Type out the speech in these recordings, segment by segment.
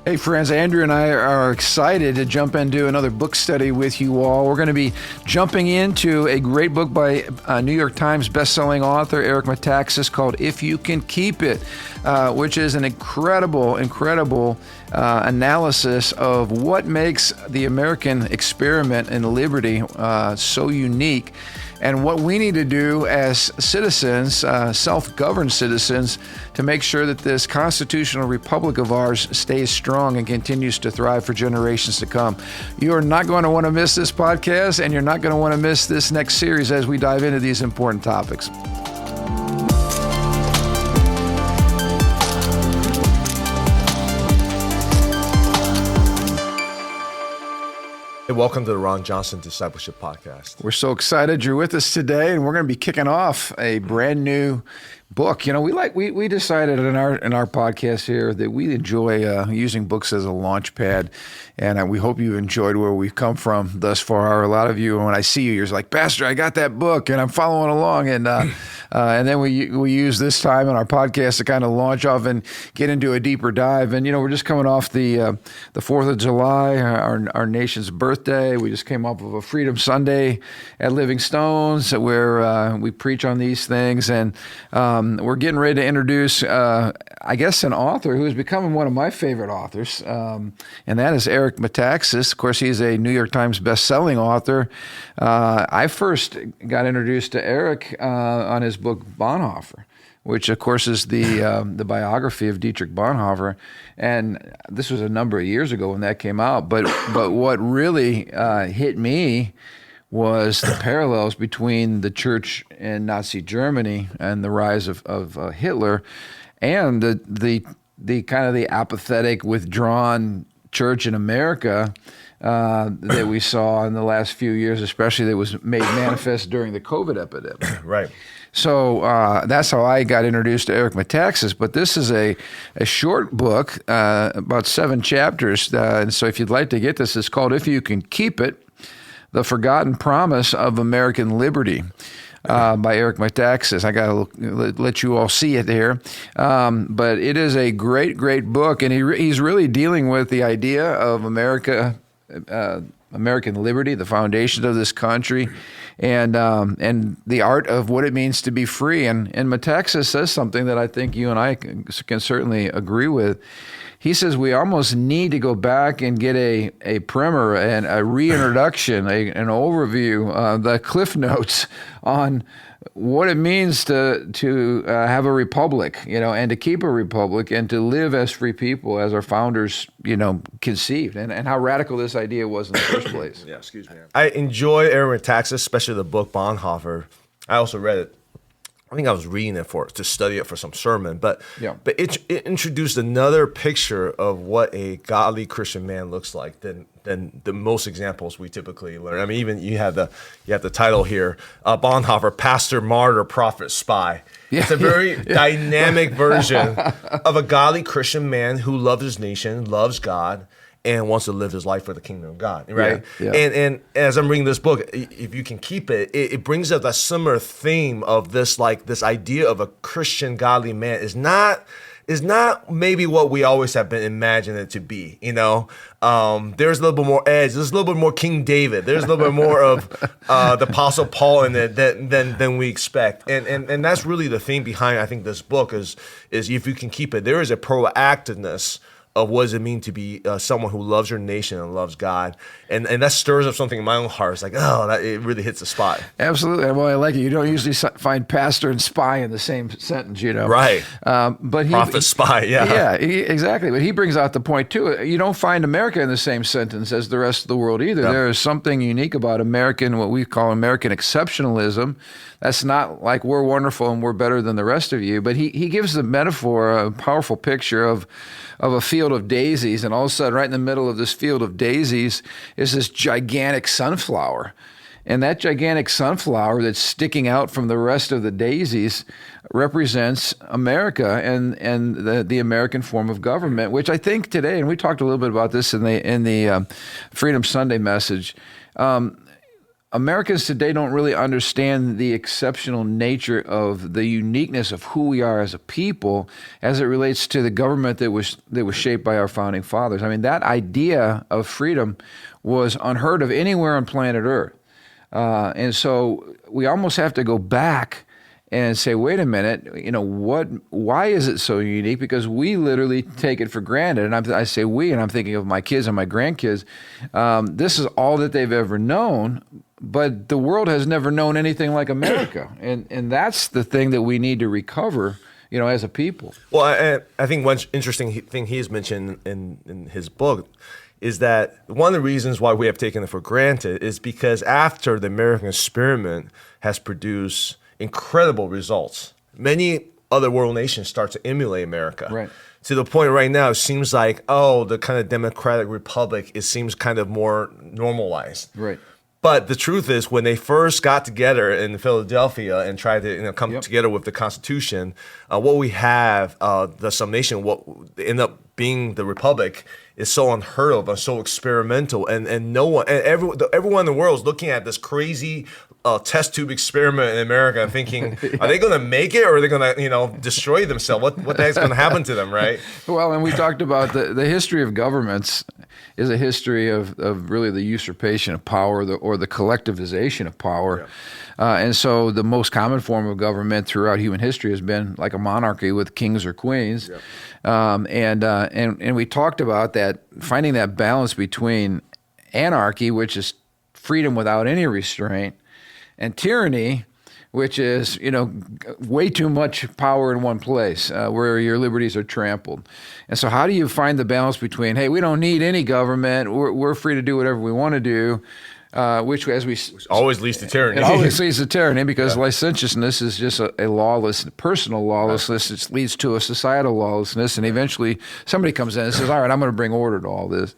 Hey friends, Andrew and I are excited to jump into another book study with you all. We're going to be jumping into a great book by New York Times bestselling author Eric Metaxas called If You Can Keep It, which is an incredible analysis of what makes the American experiment in liberty so unique, and what we need to do as citizens, self-governed citizens, to make sure that this constitutional republic of ours stays strong and continues to thrive for generations to come. You are not going to want to miss this podcast, and you're not going to want to miss this next series as we dive into these important topics. Hey, welcome to the Ron Johnson Discipleship Podcast. We're so excited you're with us today, and we're going to be kicking off a brand new book. You know, we decided in our podcast here that we enjoy using books as a launch pad, and we hope you enjoyed where we've come from thus far. A lot of you, when I see you, you're like, Pastor, I got that book, and I'm following along, and then we use this time in our podcast to kind of launch off and get into a deeper dive. And we're just coming off the 4th of July, our nation's birthday. We just came off of a Freedom Sunday at Living Stones, where we preach on these things, and we're getting ready to introduce, I guess, an author who is becoming one of my favorite authors, and that is Eric Metaxas. Of course, he's a New York Times best-selling author. I first got introduced to Eric on his book Bonhoeffer, which, of course, is the biography of Dietrich Bonhoeffer. And this was a number of years ago when that came out. But what really hit me was the parallels between the church in Nazi Germany and the rise of Hitler, and the kind of the apathetic, withdrawn church in America that we saw in the last few years, especially that was made manifest during the COVID epidemic. Right. So that's how I got introduced to Eric Metaxas. But this is a short book, about 7 chapters. And so if you'd like to get this, it's called If You Can Keep It, The Forgotten Promise of American Liberty, by Eric Metaxas. I got to let you all see it here. But it is a great book, and he's really dealing with the idea of American liberty, the foundations of this country, and the art of what it means to be free. And Metaxas says something that I think you and I can certainly agree with. He says we almost need to go back and get a primer and a reintroduction, an overview, the cliff notes on what it means to have a republic, and to keep a republic and to live as free people as our founders, conceived, and how radical this idea was in the first place. Yeah, excuse me. I enjoy Eric Metaxas, especially the book Bonhoeffer. I also read it. I think I was reading it to study it for some sermon, but it introduced another picture of what a godly Christian man looks like than the most examples we typically learn. I mean, even you have the title here, Bonhoeffer, Pastor, Martyr, Prophet, Spy. Yeah, it's a very dynamic version of a godly Christian man who loves his nation, loves God, and wants to live his life for the kingdom of God, right? Yeah. And as I'm reading this book, if you can keep it, it brings up a similar theme of this idea of a Christian godly man is not maybe what we always have been imagined it to be. There's a little bit more edge. There's a little bit more King David. There's a little bit more of the Apostle Paul in it than we expect. And that's really the theme behind, I think, this book is if you can keep it, there is a proactiveness of what does it mean to be someone who loves your nation and loves God. And that stirs up something in my own heart. It's like, it really hits the spot. Absolutely. Well, I like it. You don't usually find pastor and spy in the same sentence, Right. But prophet, spy, yeah. Yeah, exactly. But he brings out the point, too. You don't find America in the same sentence as the rest of the world either. Yep. There is something unique about what we call American exceptionalism. That's not like we're wonderful and we're better than the rest of you. But he gives the metaphor, a powerful picture of a field of daisies, and all of a sudden, right in the middle of this field of daisies is this gigantic sunflower. And that gigantic sunflower that's sticking out from the rest of the daisies represents America and the American form of government, which I think today, and we talked a little bit about this in the Freedom Sunday message, Americans today don't really understand the exceptional nature of the uniqueness of who we are as a people as it relates to the government that was shaped by our founding fathers. I mean, that idea of freedom was unheard of anywhere on planet Earth. And so we almost have to go back and say, wait a minute, why is it so unique? Because we literally take it for granted. And I say we, and I'm thinking of my kids and my grandkids. This is all that they've ever known, but the world has never known anything like America. And that's the thing that we need to recover, as a people. Well, I think one interesting thing he has mentioned in his book is that one of the reasons why we have taken it for granted is because after the American experiment has produced incredible results, many other world nations start to emulate America. Right. To the point right now, it seems like, the kind of democratic republic, it seems kind of more normalized. Right. But the truth is, when they first got together in Philadelphia and tried to come together with the Constitution, what we have, the summation, what ended up being the republic, is so unheard of and so experimental, and no one, and everyone in the world is looking at this crazy test tube experiment in America, thinking, are they going to make it, or are they going to, destroy themselves? What the heck's going to happen to them, right? Well, and we talked about the history of governments is a history of really the usurpation of power, or the collectivization of power. Yeah. And so the most common form of government throughout human history has been like a monarchy with kings or queens. Yeah. And we talked about that, finding that balance between anarchy, which is freedom without any restraint, and tyranny, which is, way too much power in one place, where your liberties are trampled. And so how do you find the balance between, hey, we don't need any government, we're free to do whatever we want to do, which always leads to tyranny. It always leads to tyranny, because licentiousness is just a lawless, personal lawlessness. It leads to a societal lawlessness, and eventually somebody comes in and says, all right, I'm going to bring order to all this.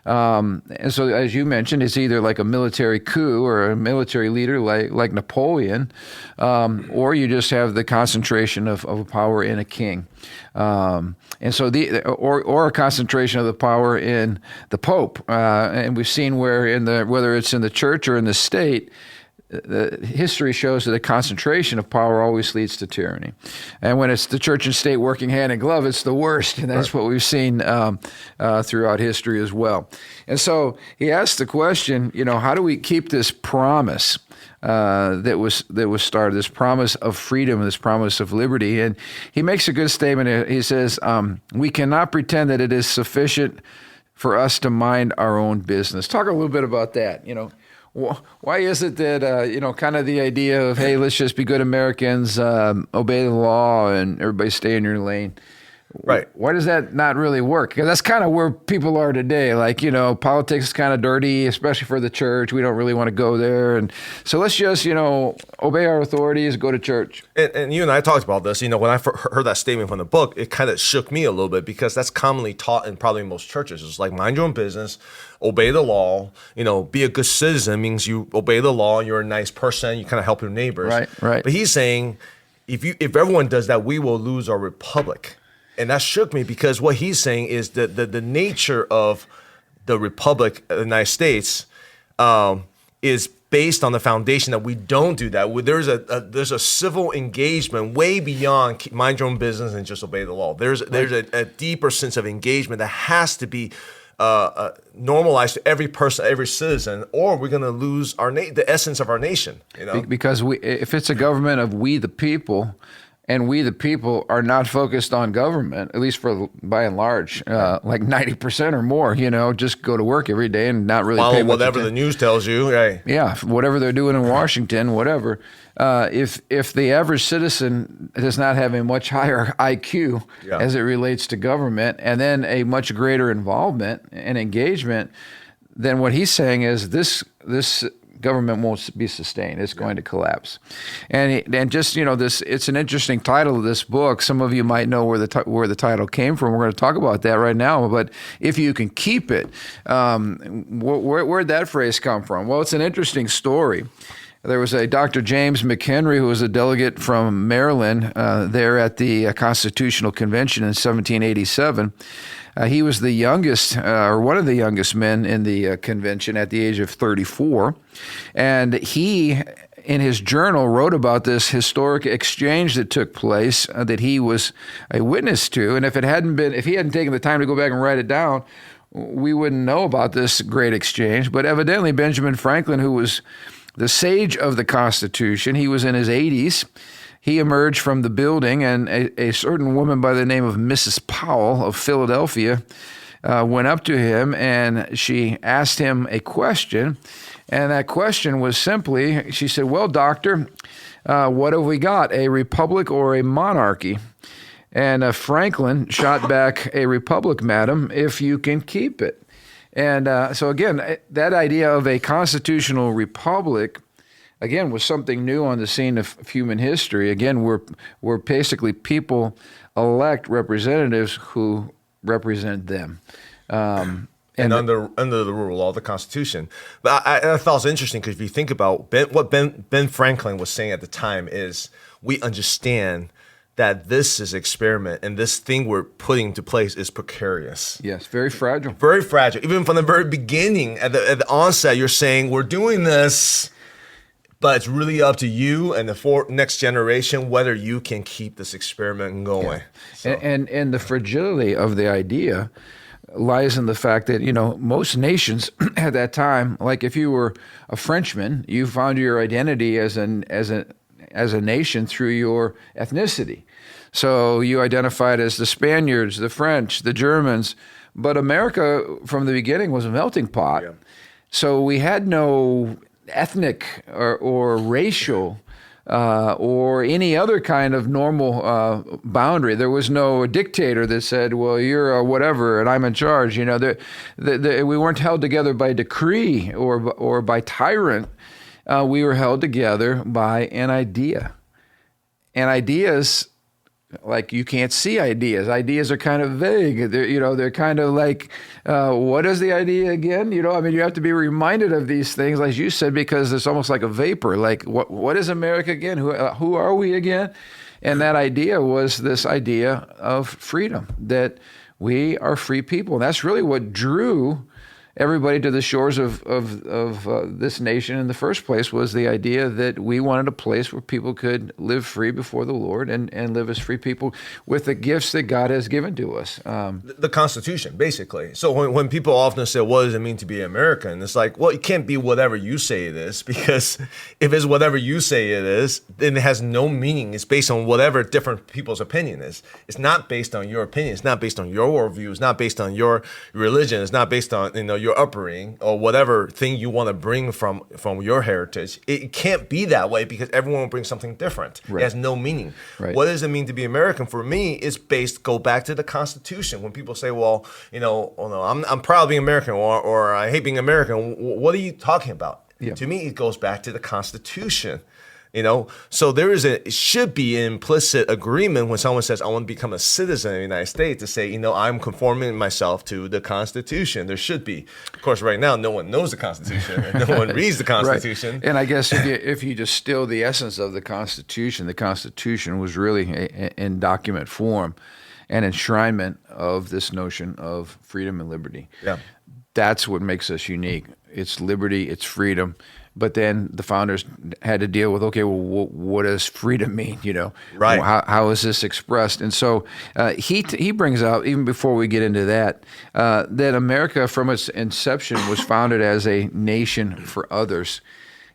And so, as you mentioned, it's either like a military coup or a military leader like Napoleon, or you just have the concentration of power in a king. And so or a concentration of the power in the Pope. And we've seen whether it's in the church or in the state, the history shows that a concentration of power always leads to tyranny. And when it's the church and state working hand in glove, it's the worst. And that's right. What we've seen throughout history as well. And so he asked the question, how do we keep this promise that was started, this promise of freedom, this promise of liberty? And he makes a good statement. He says, we cannot pretend that it is sufficient for us to mind our own business. Talk a little bit about that, Why is it that, kind of the idea of, hey, let's just be good Americans, obey the law, and everybody stay in your lane? Right. Why does that not really work? Because that's kind of where people are today. Like, politics is kind of dirty, especially for the church. We don't really want to go there. And so let's just, obey our authorities, go to church. And you and I talked about this. When I heard that statement from the book, it kind of shook me a little bit, because that's commonly taught in probably most churches. It's like, mind your own business, obey the law, be a good citizen means you obey the law, you're a nice person, you kind of help your neighbors. Right. But he's saying, if everyone does that, we will lose our republic. And that shook me, because what he's saying is that the nature of the Republic of the United States is based on the foundation that we don't do that. There's a civil engagement way beyond mind your own business and just obey the law. There's a deeper sense of engagement that has to be normalized to every person, every citizen, or we're going to lose the essence of our nation. Because if it's a government of we the people, and we, the people, are not focused on government, at least by and large, like 90% or more, just go to work every day and not really pay much whatever attention. The news tells you, right? Yeah, whatever they're doing in Washington, whatever. If the average citizen does not have a much higher IQ as it relates to government, and then a much greater involvement and engagement, then what he's saying is this government won't be sustained. It's going to collapse. And just, this, it's an interesting title of this book. Some of you might know where the title came from. We're going to talk about that right now. But if you can keep it, where'd that phrase come from? Well, it's an interesting story. There was a Dr. James McHenry, who was a delegate from Maryland there at the Constitutional Convention in 1787. He was the youngest, or one of the youngest men in the convention at the age of 34. And he, in his journal, wrote about this historic exchange that took place that he was a witness to. And if he hadn't taken the time to go back and write it down, we wouldn't know about this great exchange. But evidently, Benjamin Franklin, who was the sage of the Constitution, he was in his 80s. He emerged from the building, and a certain woman by the name of Mrs. Powell of Philadelphia went up to him, and she asked him a question. And that question was simply, she said, "Well, doctor, what have we got, a republic or a monarchy?" And Franklin shot back, "A republic, madam, if you can keep it." And so again, that idea of a constitutional republic, again, was something new on the scene of human history. Again, we're basically people elect representatives who represent them. And under the rule of law, the Constitution. But I thought it was interesting because if you think about what Ben Franklin was saying at the time is, we understand that this is experiment and this thing we're putting into place is precarious. Yes, very fragile. Very fragile. Even from the very beginning, at the onset, you're saying we're doing this, but it's really up to you and the next generation whether you can keep this experiment going. Yeah. So. And the fragility of the idea lies in the fact that, most nations at that time, like if you were a Frenchman, you found your identity as a nation through your ethnicity. So you identified as the Spaniards, the French, the Germans, but America from the beginning was a melting pot. Yeah. So we had no ethnic or racial or any other kind of normal boundary. There was no dictator that said, "Well, you're a whatever and I'm in charge." We weren't held together by decree or by tyrant. We were held together by an idea. And ideas, like, you can't see ideas. Ideas are kind of vague. They're kind of like, what is the idea again? You have to be reminded of these things, like you said, because it's almost like a vapor. Like, what is America again? Who are we again? And that idea was this idea of freedom, that we are free people. And that's really what drew everybody to the shores of this nation in the first place, was the idea that we wanted a place where people could live free before the Lord and live as free people with the gifts that God has given to us. The Constitution, basically. So when people often say, what does it mean to be American? It's like, well, it can't be whatever you say it is, because if it's whatever you say it is, then it has no meaning. It's based on whatever different people's opinion is. It's not based on your opinion. It's not based on your worldview. It's not based on your religion. It's not based on your upbringing or whatever thing you want to bring from your heritage. It can't be that way because everyone will bring something different. Right. It has no meaning. Right. What does it mean to be American? For me, it's go back to the Constitution. When people say, well, I'm proud of being American or I hate being American, what are you talking about? Yeah. To me, it goes back to the Constitution. So it should be an implicit agreement when someone says, I want to become a citizen of the United States, to say, I'm conforming myself to the Constitution. There should be. Of course, right now, no one knows the Constitution and no one reads the Constitution. Right. And I guess if you distill the essence of the Constitution was really in document form an enshrinement of this notion of freedom and liberty. Yeah. That's what makes us unique. It's liberty, it's freedom. But then the founders had to deal with, okay, well, what does freedom mean? Right? How is this expressed? And so he brings out, even before we get into that America, from its inception, was founded as a nation for others.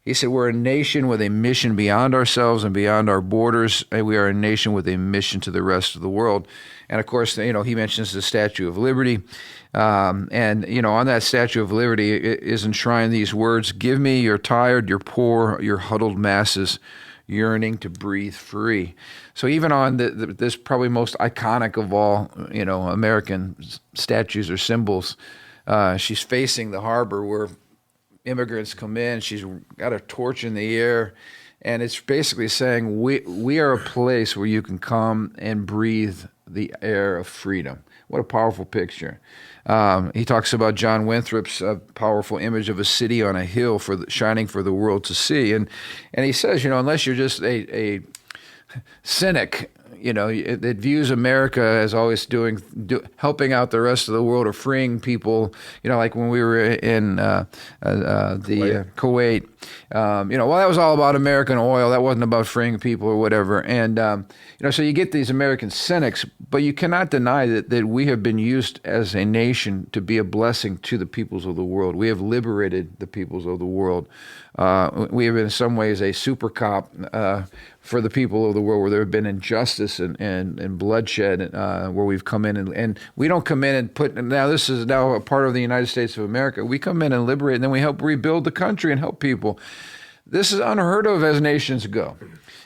He said, we're a nation with a mission beyond ourselves and beyond our borders. And we are a nation with a mission to the rest of the world. And of course, he mentions the Statue of Liberty. On that Statue of Liberty is enshrined these words: "Give me your tired, your poor, your huddled masses, yearning to breathe free." So even on this probably most iconic of all, American statues or symbols, she's facing the harbor where immigrants come in. She's got a torch in the air, and it's basically saying we are a place where you can come and breathe the air of freedom. What a powerful picture. He talks about John Winthrop's powerful image of a city on a hill shining for the world to see. And he says, unless you're just a cynic, it views America as always helping out the rest of the world or freeing people. Like when we were in Kuwait. Well, that was all about American oil. That wasn't about freeing people or whatever. And so you get these American cynics, but you cannot deny that we have been used as a nation to be a blessing to the peoples of the world. We have liberated the peoples of the world. We have, in some ways, a super cop for the people of the world, where there have been injustice and bloodshed, where we've come in and we don't come in and this is now a part of the United States of America. We come in and liberate, and then we help rebuild the country and help people. This is unheard of as nations go.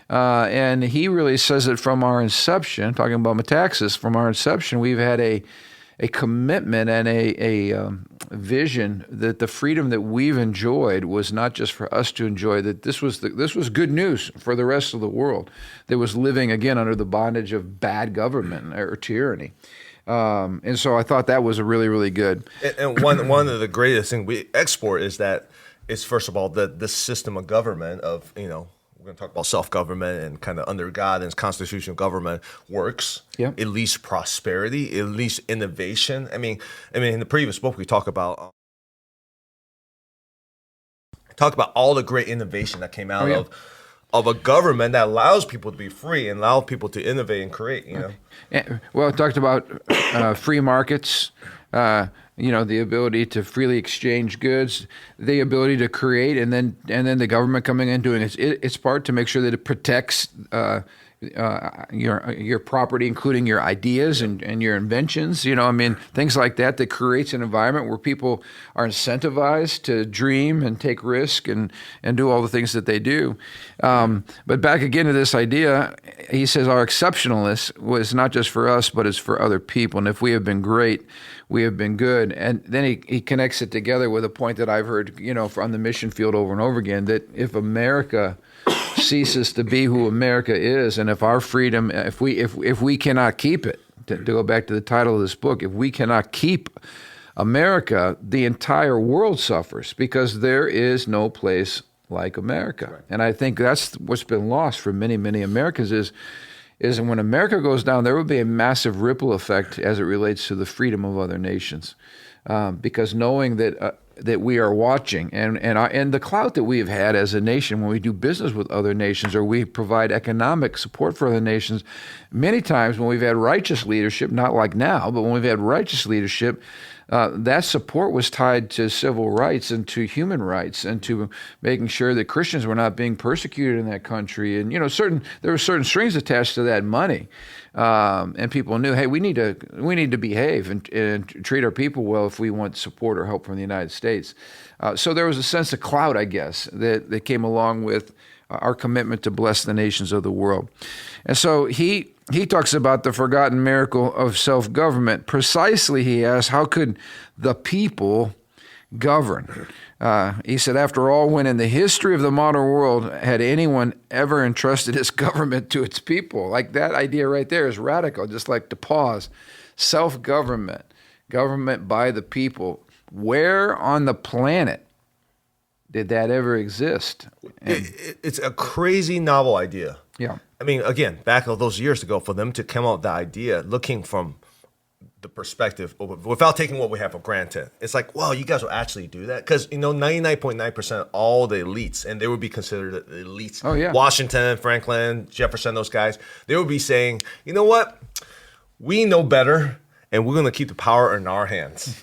And he really says it from our inception, talking about Metaxas, from our inception, we've had a commitment and a vision that the freedom that we've enjoyed was not just for us to enjoy, that this was good news for the rest of the world that was living, again, under the bondage of bad government or tyranny. And so I thought that was a really, really good. And one of the greatest things we export is first of all, the system of government of, we're going to talk about self-government and kind of under God and constitutional government works. Yeah. It leads prosperity. It leads innovation. I mean, in the previous book we talk about all the great innovation that came out of a government that allows people to be free and allow people to innovate and create. Well, it talked about free markets. The ability to freely exchange goods, the ability to create, and then the government coming in doing its part to make sure that it protects your property, including your ideas and your inventions. Things like that creates an environment where people are incentivized to dream and take risk and do all the things that they do. But back again to this idea, he says our exceptionalness was not just for us, but it's for other people. And if we have been great, we have been good. And then he connects it together with a point that I've heard, on the mission field over and over again, that if America ceases to be who America is, and if our freedom, if we cannot keep it, to go back to the title of this book, if we cannot keep America, the entire world suffers, because there is no place like America. Right. And I think that's what's been lost for many, many Americans is when America goes down, there will be a massive ripple effect as it relates to the freedom of other nations, because knowing that we are watching and the clout that we have had as a nation when we do business with other nations or we provide economic support for other nations, many times when we've had righteous leadership, not like now, but when we've had righteous leadership, that support was tied to civil rights and to human rights and to making sure that Christians were not being persecuted in that country. And there were certain strings attached to that money, and people knew, hey, we need to behave and treat our people well if we want support or help from the United States. So there was a sense of clout, I guess, that came along with our commitment to bless the nations of the world. And so he talks about the forgotten miracle of self-government. Precisely, he asks, how could the people govern? He said, after all, when in the history of the modern world had anyone ever entrusted his government to its people? Like, that idea right there is radical, just like to pause. Self-government, government by the people. Where on the planet did that ever exist? It's a crazy novel idea. Yeah. I mean, again, back all those years ago, for them to come up with the idea, looking from the perspective, without taking what we have for granted, it's like, wow, you guys will actually do that? Because, 99.9% all the elites, and they would be considered the elites. Oh, yeah. Washington, Franklin, Jefferson, those guys, they would be saying, you know what? We know better, and we're going to keep the power in our hands.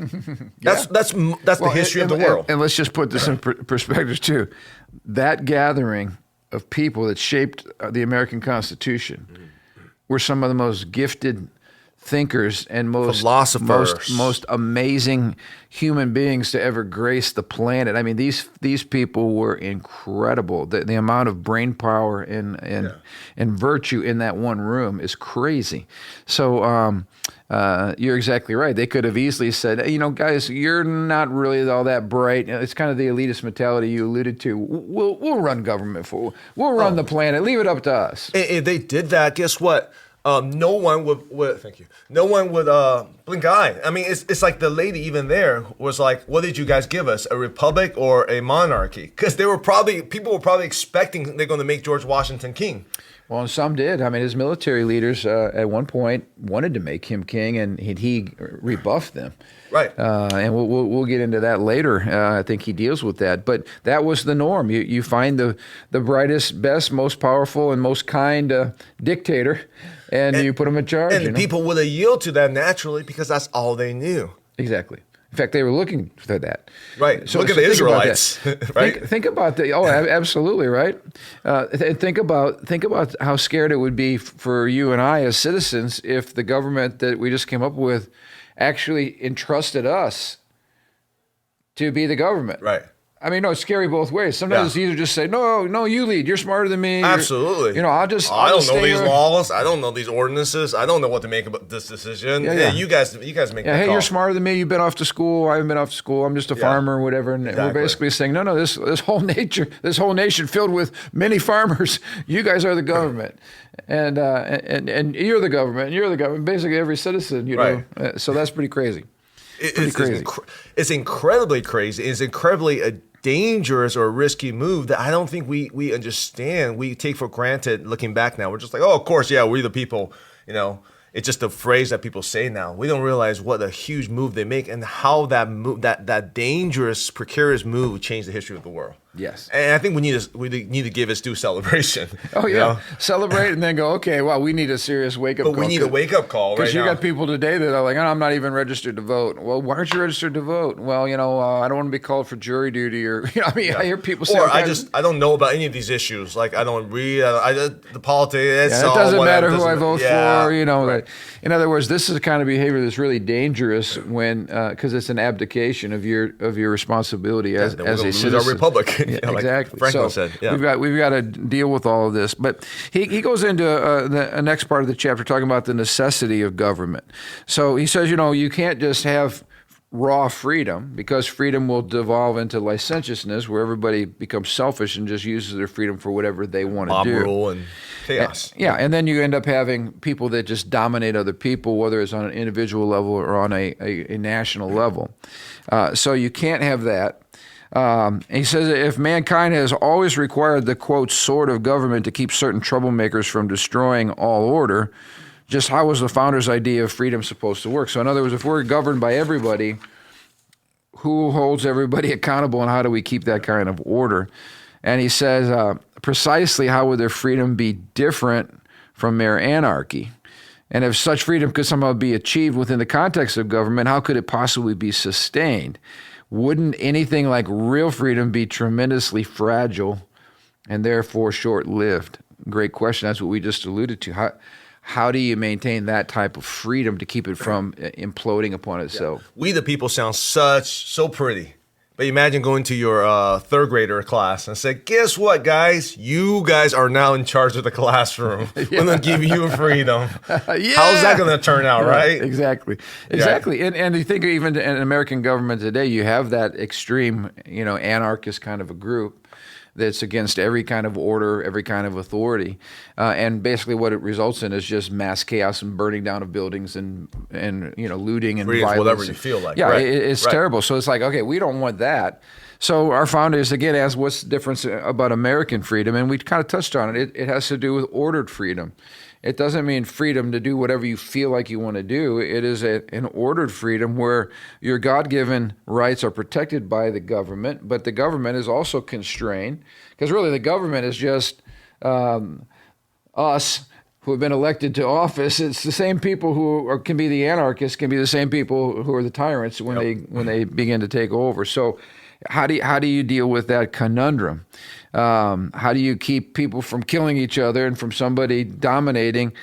That's the history of the world. And let's just put this in perspective, too. That gathering of people that shaped the American Constitution were some of the most gifted thinkers and most amazing human beings to ever grace the planet. I mean, these people were incredible. The amount of brain power and virtue in that one room is crazy. So you're exactly right. They could have easily said, guys, you're not really all that bright. It's kind of the elitist mentality you alluded to. We'll run government we'll run the planet. Leave it up to us. If they did that, guess what? No one would. Thank you. No one would blink an eye. I mean, it's like the lady even there was like, "What did you guys give us? A republic or a monarchy?" Because people were probably expecting they're going to make George Washington king. Well, and some did. I mean, his military leaders at one point wanted to make him king, and he rebuffed them. Right. And we'll get into that later. I think he deals with that. But that was the norm. You find the brightest, best, most powerful, and most kind dictator, and you put him in charge. And people would have yielded to that naturally because that's all they knew. Exactly. In fact, they were looking for that. Right. So look at the Israelites. Right. Think about the. Oh, absolutely. Right. Think about how scared it would be for you and I as citizens if the government that we just came up with actually entrusted us to be the government. Right. I mean, no, it's scary both ways. Sometimes it's either just say, no, you lead. You're smarter than me. Absolutely. I don't know these laws. I don't know these ordinances. I don't know what to make about this decision. Yeah. You guys make that call. Hey, you're smarter than me. You've been off to school. I haven't been off to school. I'm just a farmer or whatever. And we're basically saying, no, this whole nation filled with many farmers. You guys are the government. And you're the government. And you're the government. Basically every citizen, know. So that's pretty crazy. It's incredibly crazy. It's incredibly a dangerous or risky move that I don't think we understand. We take for granted looking back now. We're just like, oh, of course, yeah, we're the people. It's just a phrase that people say now. We don't realize what a huge move they make and how that move, that dangerous, precarious move changed the history of the world. Yes. And I think we need to give its due celebration. Oh, yeah. Celebrate and then go, okay, well, we need a serious wake-up call. But we need a wake-up call right now. Because you got people today that are like, I'm not even registered to vote. Well, why aren't you registered to vote? Well, I don't want to be called for jury duty or, I hear people say. Or I don't know about any of these issues. Like, I don't read the politics. It doesn't matter who I vote for, Right. In other words, this is the kind of behavior that's really dangerous when, because it's an abdication of your responsibility as a citizen. Lose our republic. Yeah, exactly. Franklin said. Yeah. We've got to deal with all of this. But he goes into the next part of the chapter talking about the necessity of government. So he says, you can't just have raw freedom because freedom will devolve into licentiousness where everybody becomes selfish and just uses their freedom for whatever they want to do. Mob rule and chaos. And then you end up having people that just dominate other people, whether it's on an individual level or on a national level. So you can't have that. He says if mankind has always required the, quote, sword of government to keep certain troublemakers from destroying all order, just how was the founder's idea of freedom supposed to work? So in other words, if we're governed by everybody, who holds everybody accountable and how do we keep that kind of order? And he says, precisely how would their freedom be different from mere anarchy? And if such freedom could somehow be achieved within the context of government, how could it possibly be sustained? Wouldn't anything like real freedom be tremendously fragile and therefore short-lived? Great question. That's what we just alluded to. How do you maintain that type of freedom to keep it from imploding upon itself? Yeah. We the people sound so pretty. But imagine going to your third grader class and say, guess what, guys? You guys are now in charge of the classroom. We're going to give you freedom. How's that going to turn out, right? Exactly. And you think even in American government today, you have that extreme, anarchist kind of a group that's against every kind of order, every kind of authority. And basically what it results in is just mass chaos and burning down of buildings and looting and violence. Whatever you feel like. Yeah, right. It's terrible. So it's like, okay, we don't want that. So our founders, again, asked what's the difference about American freedom? And we kind of touched on it. It has to do with ordered freedom. It doesn't mean freedom to do whatever you feel like you want to do. It is an ordered freedom where your God-given rights are protected by the government, but the government is also constrained, because really the government is just us who have been elected to office. It's the same people who can be the anarchists, can be the same people who are the tyrants when they begin to take over. So how do you deal with that conundrum? How do you keep people from killing each other and from somebody dominating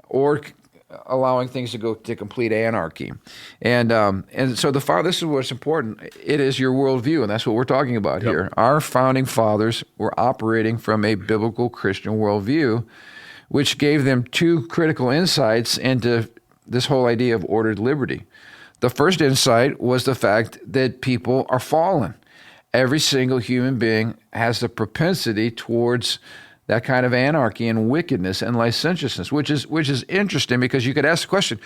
or allowing things to go to complete anarchy? And so this is what's important. It is your worldview, and that's what we're talking about here. Our founding fathers were operating from a biblical Christian worldview, which gave them two critical insights into this whole idea of ordered liberty. The first insight was the fact that people are fallen. Every single human being has the propensity towards that kind of anarchy and wickedness and licentiousness, which is interesting because you could ask the question,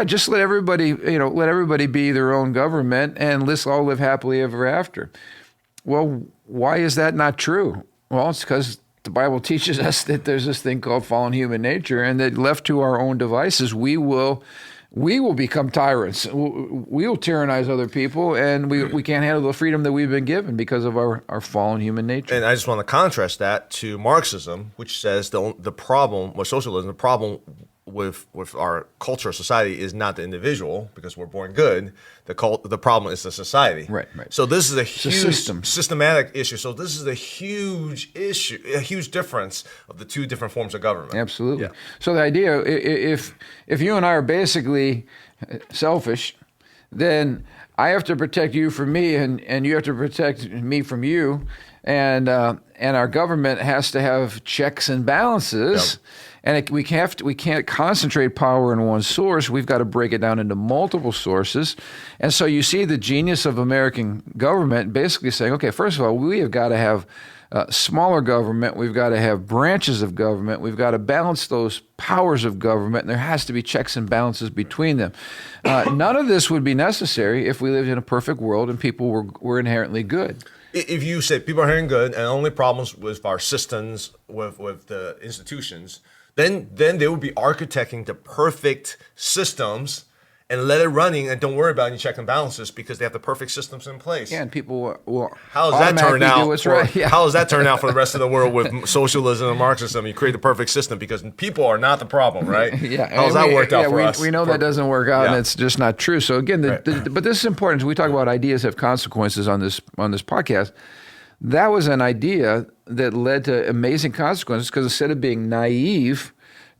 just let everybody be their own government and let's all live happily ever after. Well, why is that not true? Well, it's because the Bible teaches us that there's this thing called fallen human nature, and that left to our own devices, we will become tyrants. We will tyrannize other people, and we can't handle the freedom that we've been given because of our fallen human nature. And I just want to contrast that to Marxism, which says the problem with socialism, the problem with our culture or society is not the individual, because we're born good. The problem is the society. Right. So this is a huge system. Systematic issue. So this is a huge issue, a huge difference of the two different forms of government. Absolutely. Yeah. So the idea, if you and I are basically selfish, then I have to protect you from me, and you have to protect me from you, and our government has to have checks and balances. Yep. And we can't concentrate power in one source. We've got to break it down into multiple sources. And so you see the genius of American government basically saying, okay, first of all, we have got to have smaller government. We've got to have branches of government. We've got to balance those powers of government, and there has to be checks and balances between them. None of this would be necessary if we lived in a perfect world and people were inherently good. If you say people are inherently good and only problems with our systems, with the institutions, then they would be architecting the perfect systems and let it running, and don't worry about any check and balances because they have the perfect systems in place. Yeah, and people will how does that turn out? Right. Yeah. How does that turn out for the rest of the world with socialism and Marxism? You create the perfect system because people are not the problem, right? Yeah. How does that work out for us? We know that doesn't work out, and it's just not true. So again, but this is important. As we talk about ideas have consequences on this podcast. That was an idea that led to amazing consequences, because instead of being naive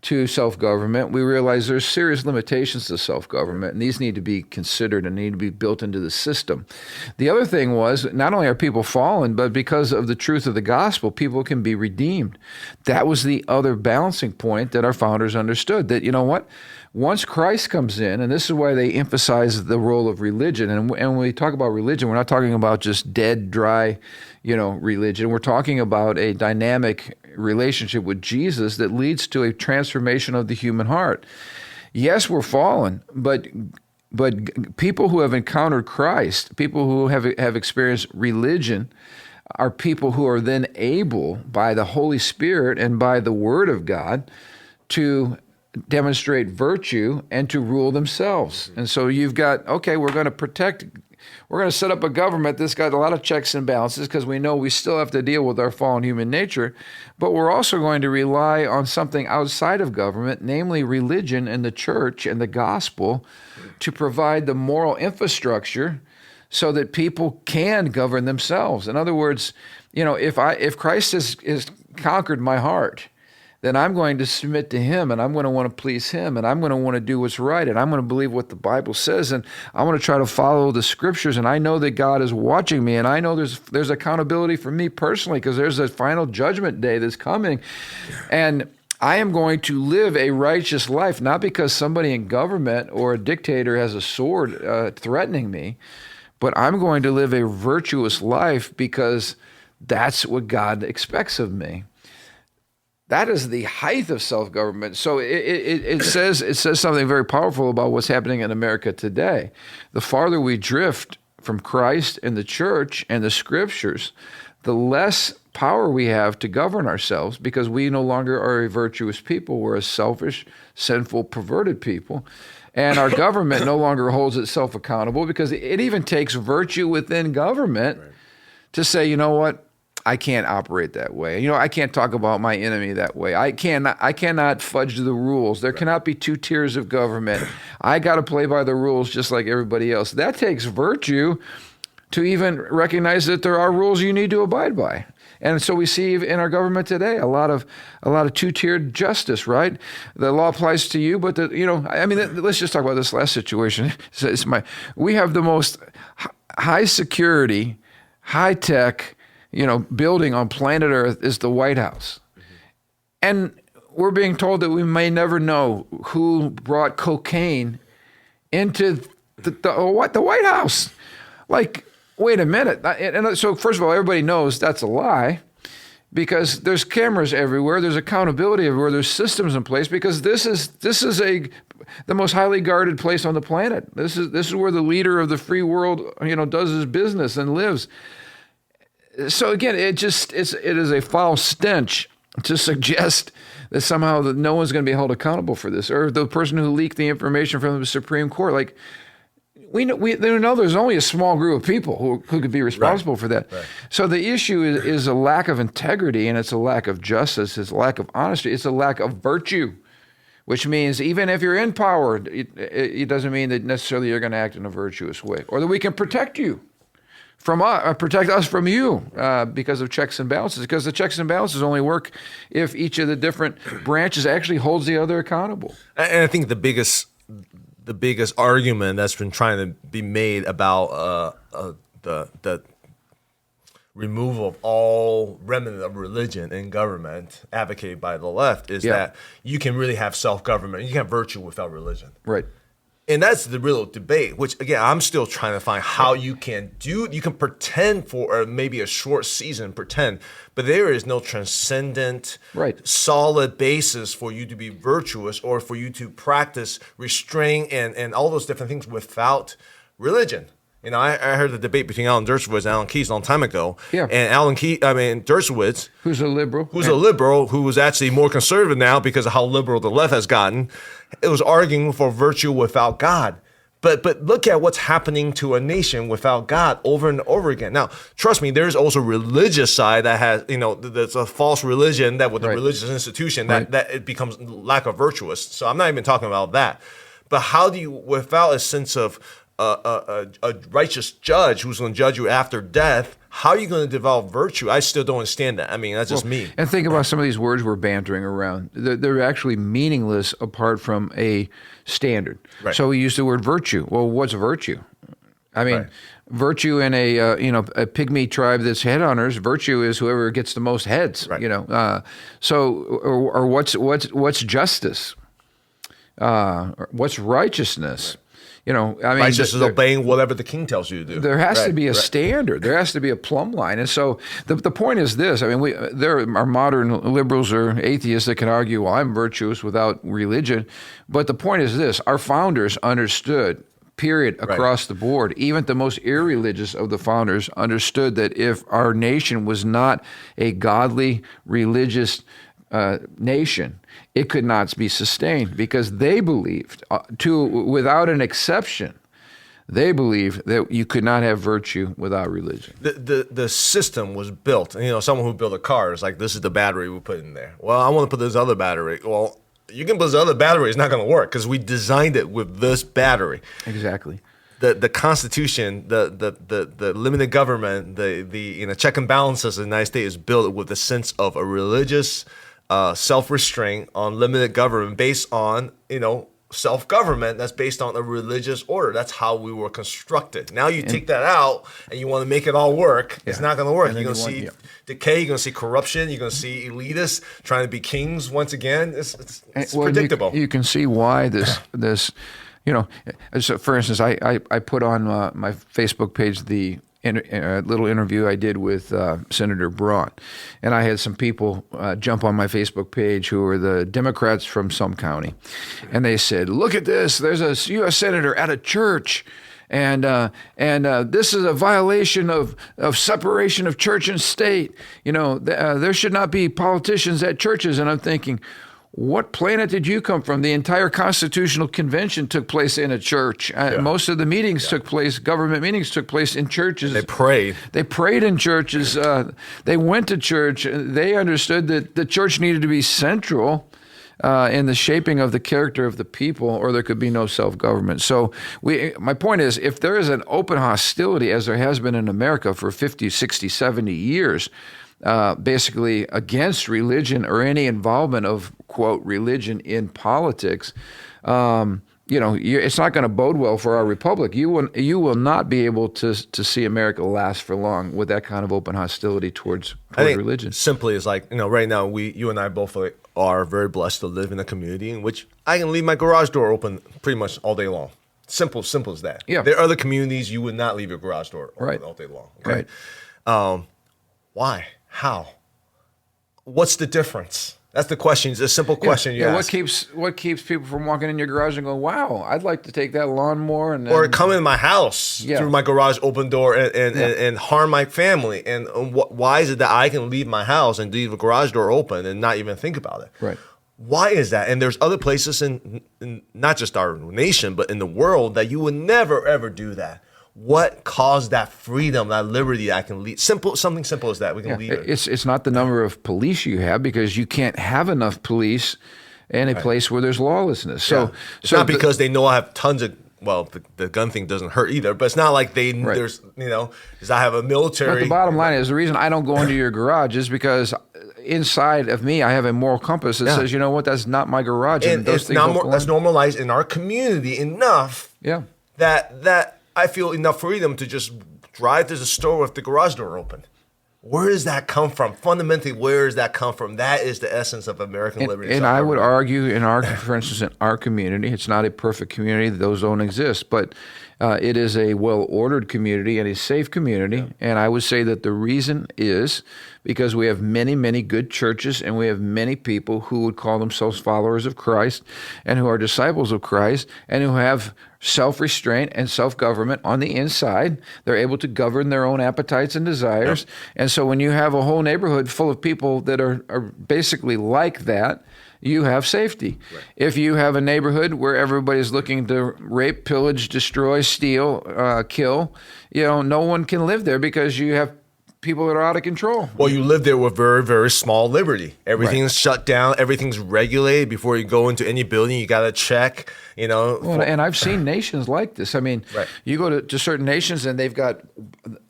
to self-government, we realized there's serious limitations to self-government, and these need to be considered and need to be built into the system. The other thing was, not only are people fallen, but because of the truth of the gospel, people can be redeemed. That was the other balancing point that our founders understood, that, you know what? Once Christ comes in, and this is why they emphasize the role of religion, and when we talk about religion, we're not talking about just dead, dry, religion. We're talking about a dynamic relationship with Jesus that leads to a transformation of the human heart. Yes, we're fallen, but people who have encountered Christ, people who have experienced religion, are people who are then able, by the Holy Spirit and by the Word of God, to demonstrate virtue and to rule themselves. And so you've got, okay, we're going to set up a government that's got a lot of checks and balances, because we know we still have to deal with our fallen human nature, but we're also going to rely on something outside of government, namely religion and the church and the gospel, to provide the moral infrastructure so that people can govern themselves. In other words, if Christ has conquered my heart, then I'm going to submit to him, and I'm going to want to please him, and I'm going to want to do what's right, and I'm going to believe what the Bible says, and I want to try to follow the scriptures, and I know that God is watching me, and I know there's accountability for me personally, because there's a final judgment day that's coming, and I am going to live a righteous life, not because somebody in government or a dictator has a sword threatening me, but I'm going to live a virtuous life because that's what God expects of me. That is the height of self-government. So it says something very powerful about what's happening in America today. The farther we drift from Christ and the church and the scriptures, the less power we have to govern ourselves, because we no longer are a virtuous people. We're a selfish, sinful, perverted people. And our government no longer holds itself accountable, because it even takes virtue within government to say, you know what? I can't operate that way. I can't talk about my enemy that way. I cannot fudge the rules. There cannot be two tiers of government. I got to play by the rules just like everybody else. That takes virtue to even recognize that there are rules you need to abide by. And so we see in our government today a lot of two-tiered justice, right? The law applies to you, but let's just talk about this last situation. We have the most high security, high tech, building on planet Earth is the White House. And we're being told that we may never know who brought cocaine into the White House. Like, wait a minute. And so first of all, everybody knows that's a lie, because there's cameras everywhere, there's accountability everywhere, there's systems in place, because this is the most highly guarded place on the planet. This is where the leader of the free world, does his business and lives. So again, it is a foul stench to suggest that somehow that no one's going to be held accountable for this, or the person who leaked the information from the Supreme Court. Like, we know there's only a small group of people who could be responsible for that. Right. So the issue is a lack of integrity, and it's a lack of justice, it's a lack of honesty, it's a lack of virtue, which means even if you're in power, it doesn't mean that necessarily you're going to act in a virtuous way, or that we can protect you from protect us from you because of checks and balances. Because the checks and balances only work if each of the different branches actually holds the other accountable. And I think the biggest argument that's been trying to be made about the removal of all remnant of religion in government advocated by the left is that you can really have self-government. You can have virtue without religion. Right. And that's the real debate, which, again, I'm still trying to find how you can pretend for maybe a short season, but there is no transcendent, solid basis for you to be virtuous or for you to practice restraint and all those different things without religion. You know, I heard the debate between Alan Dershowitz and Alan Keyes a long time ago. Yeah. And Dershowitz, who's a liberal, who was actually more conservative now because of how liberal the left has gotten, it was arguing for virtue without God. But look at what's happening to a nation without God over and over again. Now, trust me, there's also a religious side that has, there's a false religion that with a religious institution that it becomes lack of virtuous. So I'm not even talking about that. But how do you, without a sense of a righteous judge who's going to judge you after death, how are you going to develop virtue? I still don't understand that. I mean, that's just me. And think about some of these words we're bantering around. They're actually meaningless apart from a standard. Right. So we use the word virtue. Well, what's virtue? I mean, virtue in a pygmy tribe that's headhunters, virtue is whoever gets the most heads. Right. Or what's justice? What's righteousness? Righteousness is obeying whatever the king tells you to do. There has to be a standard. There has to be a plumb line. And so the point is this. I mean, there are modern liberals or atheists that can argue, well, I'm virtuous without religion. But the point is this. Our founders understood, period, across the board. Even the most irreligious of the founders understood that if our nation was not a godly, religious nation, it could not be sustained because they believed, without an exception, they believed that you could not have virtue without religion. The system was built. Someone who built a car is like, this is the battery we put in there. Well, I want to put this other battery. Well, you can put this other battery. It's not going to work because we designed it with this battery. Exactly. The Constitution, the limited government, the check and balances of the United States is built with a sense of a religious self-restraint on limited government based on, self-government that's based on a religious order. That's how we were constructed. Now you take that out and you want to make it all work. It's not going to work. You're going to see decay. You're going to see corruption. You're going to see elitists trying to be kings once again. It's predictable. You can see why this so for instance, I put on my Facebook page a little interview I did with Senator Braun. And I had some people jump on my Facebook page who were the Democrats from some county. And they said, look at this, there's a U.S. Senator at a church. And this is a violation of separation of church and state. There should not be politicians at churches. And I'm thinking, what planet did you come from? The entire Constitutional Convention took place in a church. Most of the meetings took place, government meetings took place in churches. They prayed. They prayed in churches. They went to church. They understood that the church needed to be central in the shaping of the character of the people, or there could be no self-government. So my point is, if there is an open hostility, as there has been in America for 50, 60, 70 years, basically against religion or any involvement of, quote, religion in politics, it's not going to bode well for our republic. You will not be able to see America last for long with that kind of open hostility towards religion. Simply is like, right now, you and I both are very blessed to live in a community in which I can leave my garage door open pretty much all day long. Simple as that. Yeah. There are other communities you would not leave your garage door open all day long. Okay? Right. Why? How? What's the difference? That's the question. It's a simple question you ask. What keeps people from walking in your garage and going, wow, I'd like to take that lawnmower and or come in my house through my garage open door and harm my family? And why is it that I can leave my house and leave the garage door open and not even think about it? Right. Why is that? And there's other places in not just our nation, but in the world that you would never, ever do that. What caused that freedom, that liberty that I can lead? Something simple as that. We can lead it. It's not the number of police you have, because you can't have enough police in a place where there's lawlessness. So it's not because they know I have tons of, well, the gun thing doesn't hurt either, but it's not like there's, because I have a military. But the bottom line is, the reason I don't go into your garage is because inside of me, I have a moral compass that says, you know what, that's not my garage. And those things that's normalized in our community enough that I feel enough freedom to just drive to the store with the garage door open. Where does that come from? Fundamentally, where does that come from? That is the essence of American liberty. And I would argue for instance, in our community, it's not a perfect community. Those don't exist, but it is a well-ordered community and a safe community. Yeah. And I would say that the reason is because we have many, many good churches, and we have many people who would call themselves followers of Christ and who are disciples of Christ and who have self-restraint and self-government on the inside. They're able to govern their own appetites and desires. Yep. And so when you have a whole neighborhood full of people that are basically like that, you have safety. Right. If you have a neighborhood where everybody's looking to rape, pillage, destroy, steal, kill, no one can live there because you have people that are out of control. Well, you live there with very, very small liberty. Everything's shut down. Everything's regulated. Before you go into any building, you got to check, Well, and I've seen nations like this. I mean, you go to certain nations and they've got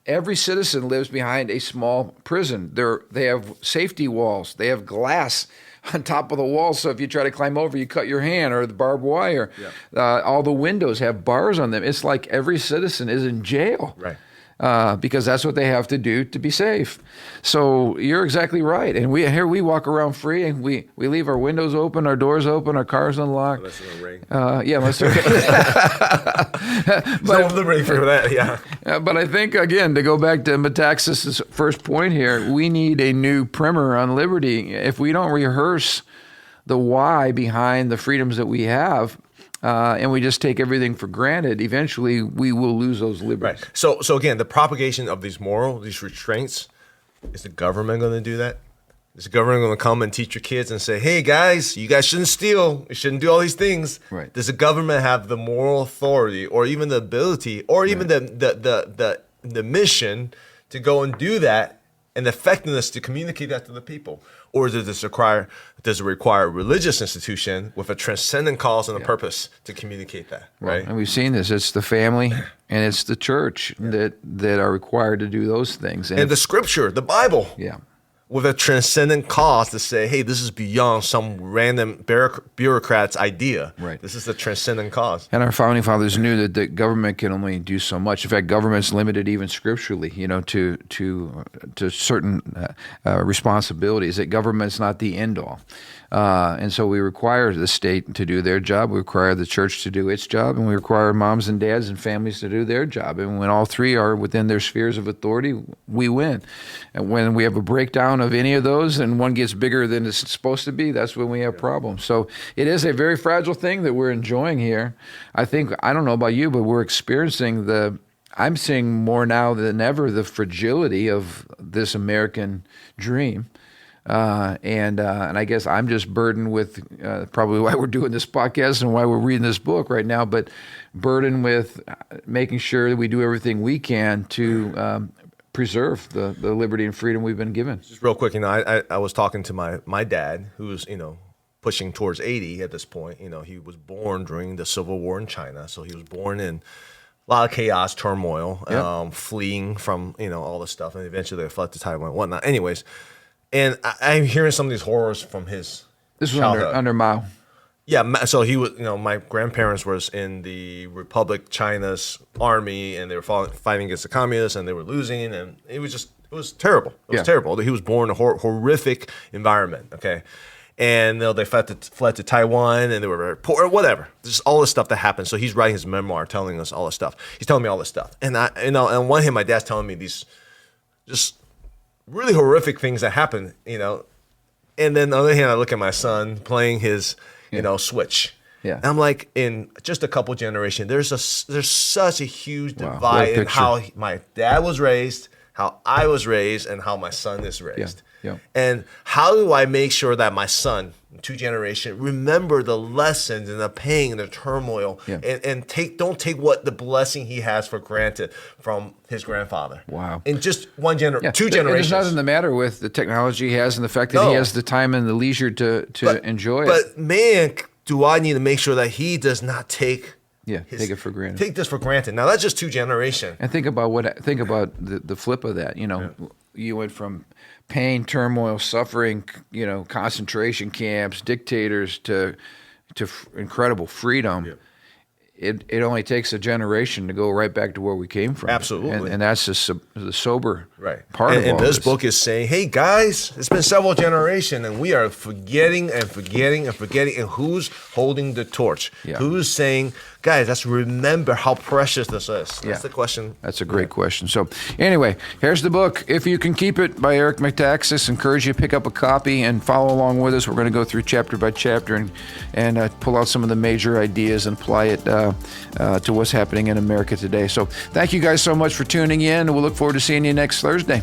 every citizen lives behind a small prison. They have safety walls. They have glass on top of the wall, so if you try to climb over, you cut your hand, or the barbed wire. Yeah. All the windows have bars on them. It's like every citizen is in jail. Right. Because that's what they have to do to be safe. So you're exactly right. And we walk around free, and we leave our windows open, our doors open, our cars unlocked. Unless it's a ring. Unless they're no liberty for that, yeah. But I think, again, to go back to Metaxas' first point here, we need a new primer on liberty. If we don't rehearse the why behind the freedoms that we have, and we just take everything for granted, eventually we will lose those liberties. Right. So again, the propagation of these restraints, is the government going to do that? Is the government going to come and teach your kids and say, hey guys, you guys shouldn't steal, you shouldn't do all these things? Right. Does the government have the moral authority, or even the ability, or even the mission to go and do that, and the effectiveness to communicate that to the people? Or does it require a religious institution with a transcendent cause and a purpose to communicate that? Right. And we've seen this. It's the family and it's the church that are required to do those things. And the scripture, the Bible. Yeah. With a transcendent cause to say, hey, this is beyond some random bureaucrat's idea. Right. This is the transcendent cause. And our founding fathers knew that the government can only do so much. In fact, government's limited even scripturally, to certain responsibilities. That government's not the end all. And so we require the state to do their job, we require the church to do its job, and we require moms and dads and families to do their job. And when all three are within their spheres of authority, we win. And when we have a breakdown of any of those and one gets bigger than it's supposed to be, that's when we have problems. So it is a very fragile thing that we're enjoying here. I don't know about you, but we're experiencing I'm seeing more now than ever the fragility of this American dream. And I guess I'm just burdened with probably why we're doing this podcast and why we're reading this book right now, but burdened with making sure that we do everything we can to preserve the liberty and freedom we've been given. Just real quick, I was talking to my dad, who's pushing towards 80 at this point. He was born during the Civil War in China, so he was born in a lot of chaos, turmoil, fleeing from all this stuff, and eventually they fled to Taiwan and whatnot. Anyways. And I'm hearing some of these horrors from his This was under Mao. Yeah, so he was, my grandparents was in the Republic China's army, and they were fighting against the communists, and they were losing, and it was terrible. It was terrible. He was born in a horrific environment, okay? And they fled to Taiwan, and they were very poor, whatever. Just all this stuff that happened. So he's writing his memoir, telling us all this stuff. He's telling me all this stuff. And on one hand, my dad's telling me these just really horrific things that happened, And then on the other hand, I look at my son playing his, Switch. Yeah. And I'm like, in just a couple generations, there's such a huge divide in how my dad was raised, how I was raised, and how my son is raised. Yeah. And how do I make sure that my son, 2 generations, remember the lessons and the pain and the turmoil, and don't take what the blessing he has for granted from his grandfather. Wow. In just 2 generations. There's nothing the matter with the technology he has and the fact that he has the time and the leisure to enjoy it. But man, do I need to make sure that he does not take take it for granted. Take this for granted. Now that's just 2 generations. And think about the flip of that. You went from pain, turmoil, suffering, concentration camps, dictators to incredible freedom. Yeah. It only takes a generation to go right back to where we came from. Absolutely. And that's the sober part of all and this book is saying, hey, guys, it's been several generations, and we are forgetting and forgetting and forgetting. And who's holding the torch? Yeah. Who's saying, guys, let's remember how precious this is? That's the question. That's a great question. So anyway, here's the book, If You Can Keep It, by Eric Metaxas. Encourage you to pick up a copy and follow along with us. We're going to go through chapter by chapter and pull out some of the major ideas and apply it to what's happening in America today. So thank you guys so much for tuning in. We'll look forward to seeing you next Thursday.